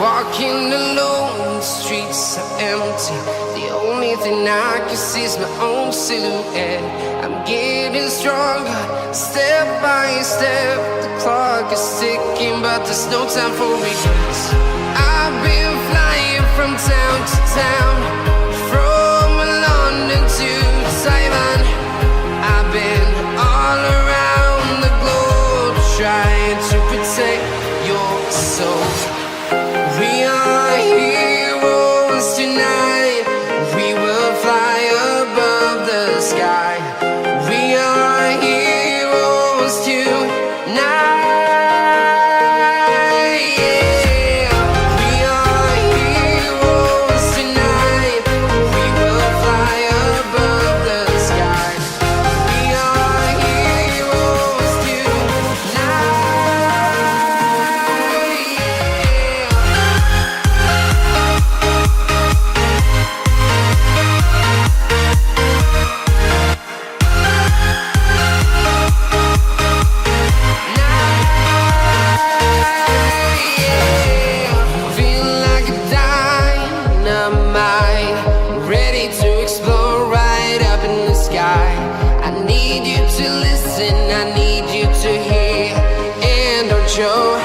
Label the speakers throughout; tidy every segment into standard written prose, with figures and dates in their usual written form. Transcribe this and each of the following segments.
Speaker 1: Walking alone, the streets are empty. The only thing I can see is my own silhouette. I'm getting stronger, step by step. The clock is ticking, but there's no time for regrets. I've been flying from town to town, from London to Taiwan. I've been all around the globe, trying to protect your soul. We are heroes tonight. We will fly above the sky. We are heroes tonight. Yeah. We are heroes tonight. We will fly above the sky. We are heroes tonight. Feel like a dynamite, ready to explode right up in the sky. I need you to listen, I need you to hear, and don't show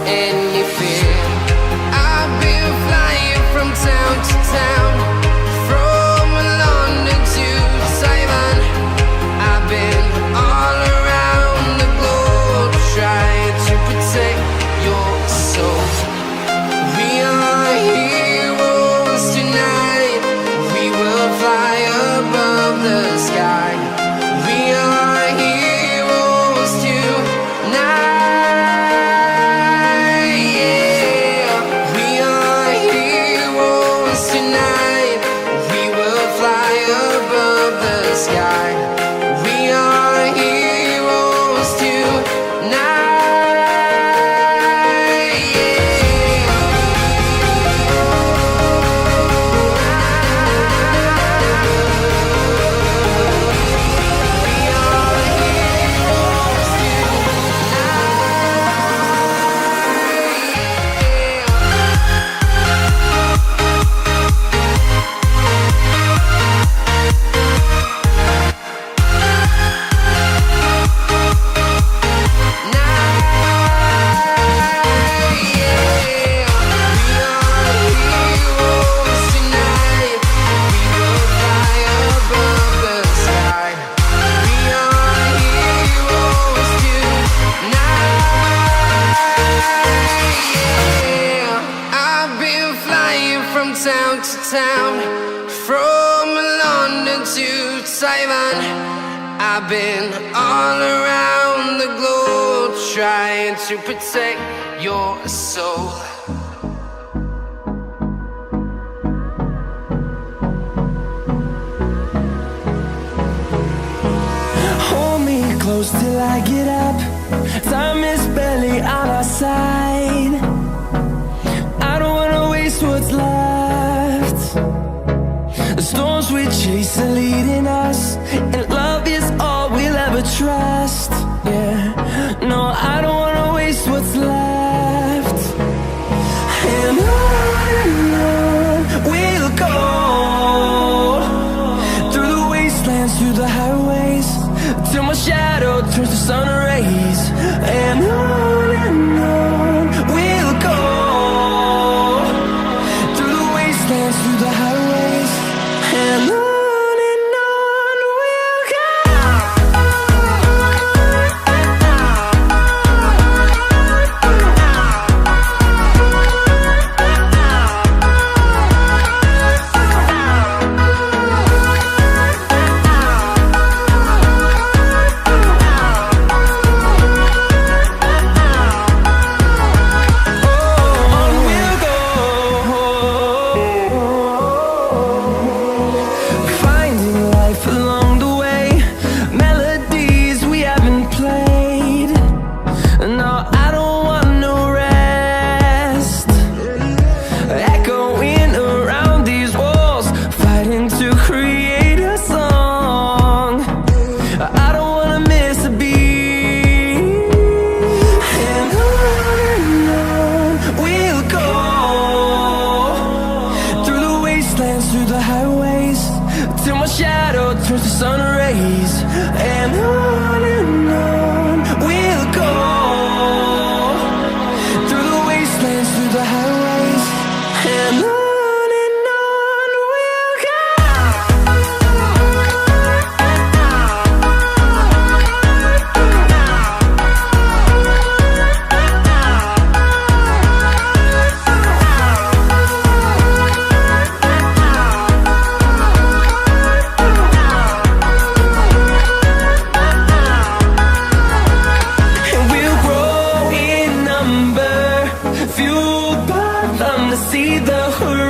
Speaker 1: any fear. I've been flying from town to town, from London to Taiwan. I've been all around the globe, trying to protect your soul. We are heroes tonight. We will fly above the sky. We are heroes tonight. Yeah. We are heroes tonight. We will fly above the sky. We are heroes tonight. I've been flying from town to town, from London to Taiwan. I've been all around the globe, trying to protect your soul.
Speaker 2: Hold me close till I get up. Time is barely on our side. I don't wanna waste what's left. The storms we chase are leading us, and love is all we'll ever trust. Yeah, no, I don't wanna waste what's left. And on we'll go, through the wastelands, through the highways, till my shadow turns to sun rays. And on towards the sun rays, and on we'll go, through the wastelands, through the highways, and on we'll go. And we'll grow in number, fueled by them to see the horizon.